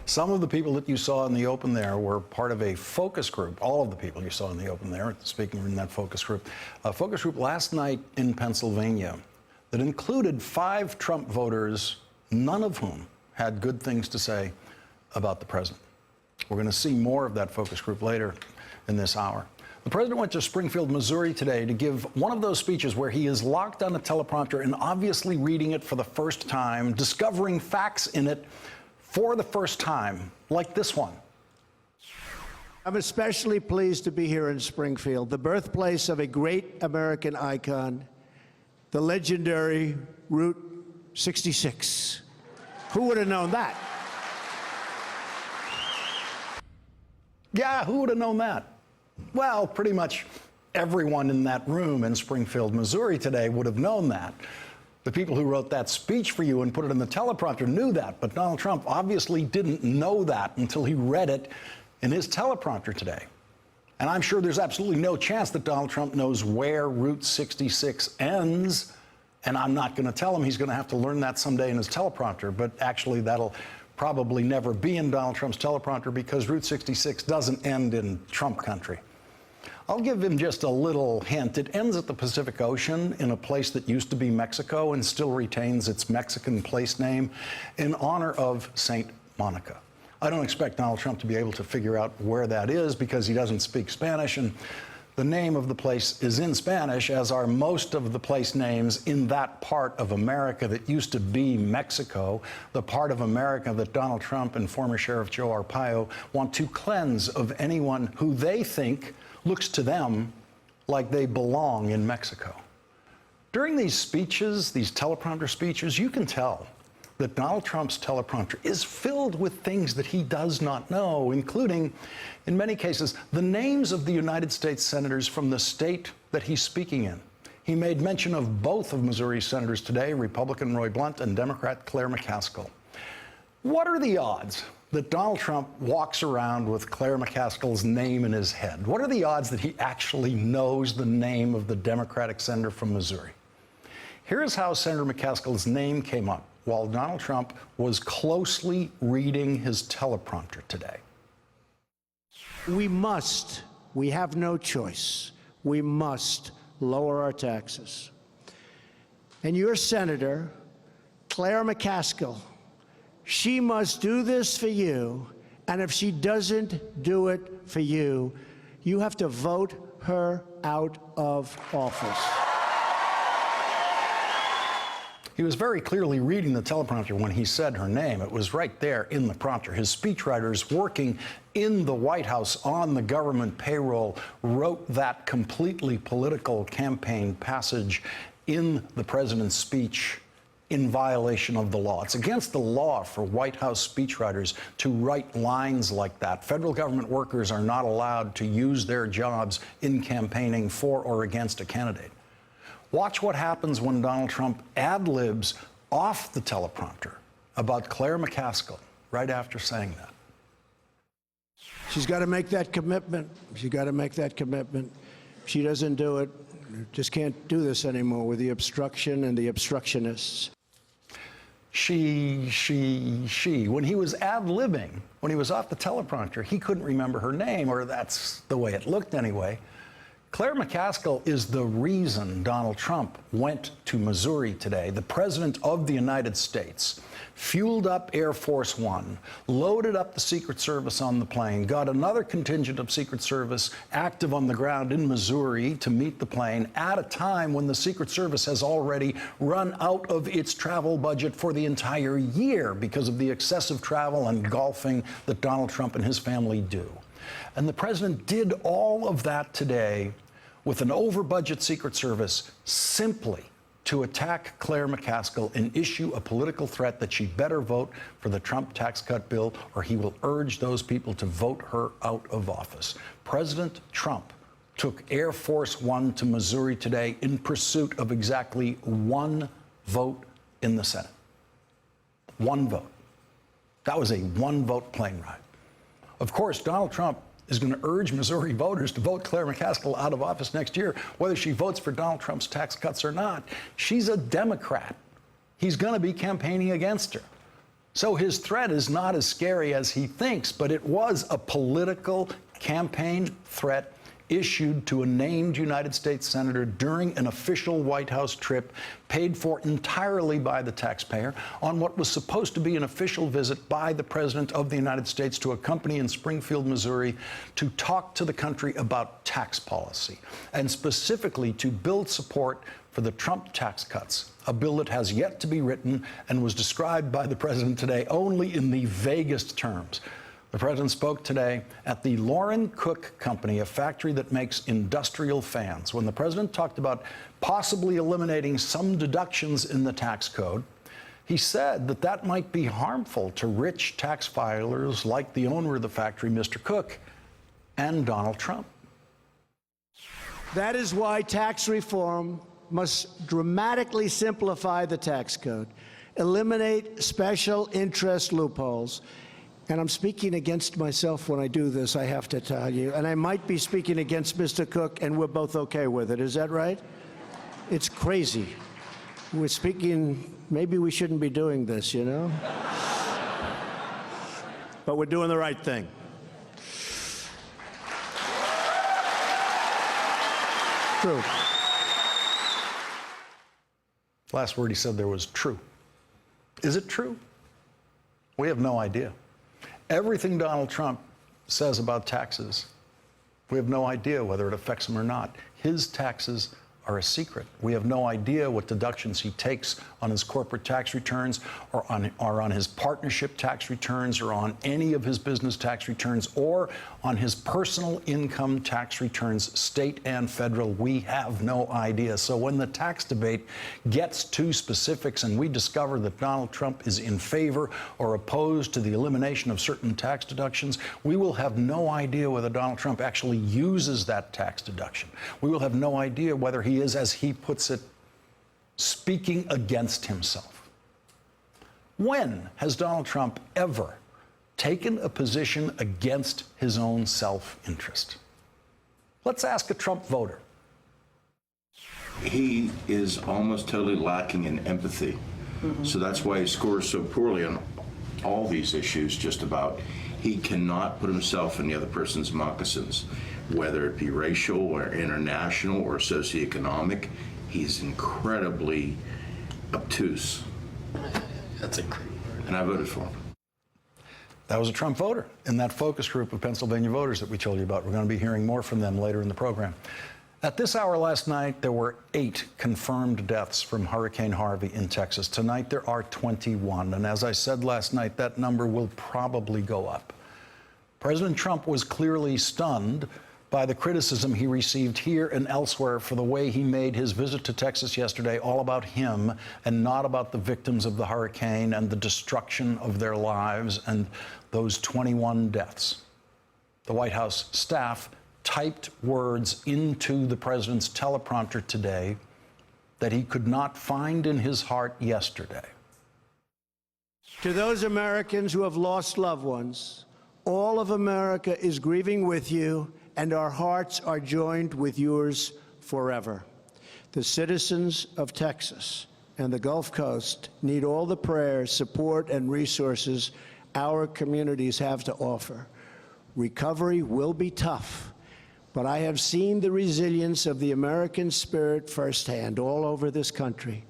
Some of the people that you saw in the open there were part of a focus group. All of the people you saw in the open there, speaking in that focus group. A focus group last night in Pennsylvania that included 5 Trump voters, none of whom had good things to say about the president. We're going to see more of that focus group later in this hour. The president went to Springfield, Missouri today to give one of those speeches where he is locked on a teleprompter and obviously reading it for the first time, discovering facts in it for the first time, like this one. I'm especially pleased to be here in Springfield, the birthplace of a great American icon, the legendary Route 66. Who would have known that? Yeah, who would have known that? Well, pretty much everyone in that room in Springfield, Missouri today would have known that. The people who wrote that speech for you and put it in the teleprompter knew that, but Donald Trump obviously didn't know that until he read it in his teleprompter today. And I'm sure there's absolutely no chance that Donald Trump knows where Route 66 ends, and I'm not going to tell him. He's going to have to learn that someday in his teleprompter, but actually that'll probably never be in Donald Trump's teleprompter because Route 66 doesn't end in Trump country. I'll give him just a little hint. It ends at the Pacific Ocean in a place that used to be Mexico and still retains its Mexican place name in honor of St. Monica. I don't expect Donald Trump to be able to figure out where that is because he doesn't speak Spanish, and the name of the place is in Spanish, as are most of the place names in that part of America that used to be Mexico, the part of America that Donald Trump and former Sheriff Joe Arpaio want to cleanse of anyone who they think looks to them like they belong in Mexico. During these speeches, these teleprompter speeches, you can tell that Donald Trump's teleprompter is filled with things that he does not know, including, in many cases, the names of the United States senators from the state that he's speaking in. He made mention of both of Missouri's senators today, Republican Roy Blunt and Democrat Claire McCaskill. What are the odds that Donald Trump walks around with Claire McCaskill's name in his head? What are the odds that he actually knows the name of the Democratic senator from Missouri? Here's how Senator McCaskill's name came up while Donald Trump was closely reading his teleprompter today. We have no choice. We must lower our taxes. And your senator, Claire McCaskill, she must do this for you, and if she doesn't do it for you, you have to vote her out of office. He was very clearly reading the teleprompter when he said her name. It was right there in the prompter. His speechwriters working in the White House on the government payroll wrote that completely political campaign passage in the president's speech in violation of the law. It's against the law for White House speechwriters to write lines like that. Federal government workers are not allowed to use their jobs in campaigning for or against a candidate. Watch what happens when Donald Trump ad-libs off the teleprompter about Claire McCaskill right after saying that. She's got to make that commitment. She's got to make that commitment. If she doesn't do it, just can't do this anymore with the obstruction and the obstructionists. She. When he was ad-libbing, when he was off the teleprompter, he couldn't remember her name, or that's the way it looked anyway. Claire McCaskill is the reason Donald Trump went to Missouri today. The president of the United States fueled up Air Force One, loaded up the Secret Service on the plane, got another contingent of Secret Service active on the ground in Missouri to meet the plane at a time when the Secret Service has already run out of its travel budget for the entire year because of the excessive travel and golfing that Donald Trump and his family do. And the president did all of that today with an over-budget Secret Service simply to attack Claire McCaskill and issue a political threat that she better vote for the Trump tax cut bill or he will urge those people to vote her out of office. President Trump took Air Force One to Missouri today in pursuit of exactly one vote in the Senate. One vote. That was a one-vote plane ride. Of course, Donald Trump is going to urge Missouri voters to vote Claire McCaskill out of office next year, whether she votes for Donald Trump's tax cuts or not. She's a Democrat. He's going to be campaigning against her. So his threat is not as scary as he thinks, but it was a political campaign threat issued to a named United States senator during an official White House trip paid for entirely by the taxpayer on what was supposed to be an official visit by the President of the United States to a company in Springfield, Missouri, to talk to the country about tax policy, and specifically to build support for the Trump tax cuts, a bill that has yet to be written and was described by the President today only in the vaguest terms. The President spoke today at the Lauren Cook Company, a factory that makes industrial fans. When the President talked about possibly eliminating some deductions in the tax code, he said that that might be harmful to rich tax filers like the owner of the factory, Mr. Cook, and Donald Trump. That is why tax reform must dramatically simplify the tax code, eliminate special interest loopholes. And I'm speaking against myself when I do this, I have to tell you. And I might be speaking against Mr. Cook, and we're both okay with it. Is that right? It's crazy. We're speaking, maybe we shouldn't be doing this, you know? But we're doing the right thing. True. Last word he said there was true. Is it true? We have no idea. Everything Donald Trump says about taxes, we have no idea whether it affects him or not. His taxes are a secret. We have no idea what deductions he takes on his corporate tax returns or on his partnership tax returns or on any of his business tax returns or on his personal income tax returns, state and federal. We have no idea. So when the tax debate gets to specifics and we discover that Donald Trump is in favor or opposed to the elimination of certain tax deductions, we will have no idea whether Donald Trump actually uses that tax deduction. We will have no idea whether he is, as he puts it, speaking against himself. When has Donald Trump ever taken a position against his own self-interest? Let's ask a Trump voter. He is almost totally lacking in empathy. So that's why he scores so poorly on all these issues, just about. He cannot put himself in the other person's moccasins, whether it be racial or international or socioeconomic. He's incredibly obtuse. That's incredible. And I voted for him. That was a Trump voter in that focus group of Pennsylvania voters that we told you about. We're going to be hearing more from them later in the program. At this hour last night, there were 8 confirmed deaths from Hurricane Harvey in Texas. Tonight, there are 21. And as I said last night, that number will probably go up. President Trump was clearly stunned by the criticism he received here and elsewhere for the way he made his visit to Texas yesterday all about him and not about the victims of the hurricane and the destruction of their lives and those 21 deaths. The White House staff typed words into the president's teleprompter today that he could not find in his heart yesterday. To those Americans who have lost loved ones, all of America is grieving with you, and our hearts are joined with yours forever. The citizens of Texas and the Gulf Coast need all the prayers, support, and resources our communities have to offer. Recovery will be tough, but I have seen the resilience of the American spirit firsthand all over this country.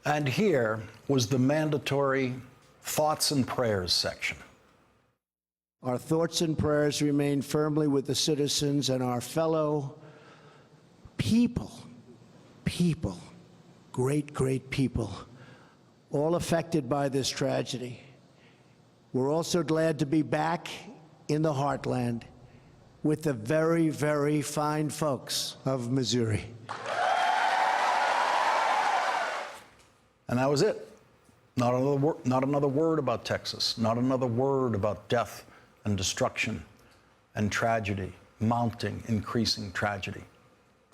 And here was the mandatory thoughts and prayers section. Our thoughts and prayers remain firmly with the citizens and our fellow people, great people, all affected by this tragedy. We're also glad to be back in the heartland with the very, very fine folks of Missouri. And that was it. Not another word about Texas, not another word about death and destruction and tragedy, mounting, increasing tragedy.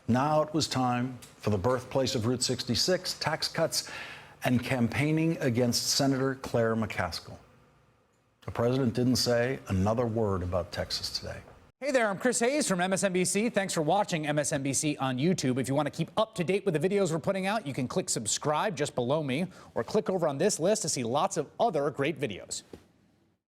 Now it was time for the birthplace of Route 66, tax cuts, and campaigning against Senator Claire McCaskill. The president didn't say another word about Texas today. Hey there, I'm Chris Hayes from MSNBC. Thanks for watching MSNBC on YouTube. If you want to keep up to date with the videos we're putting out, you can click subscribe just below me or click over on this list to see lots of other great videos.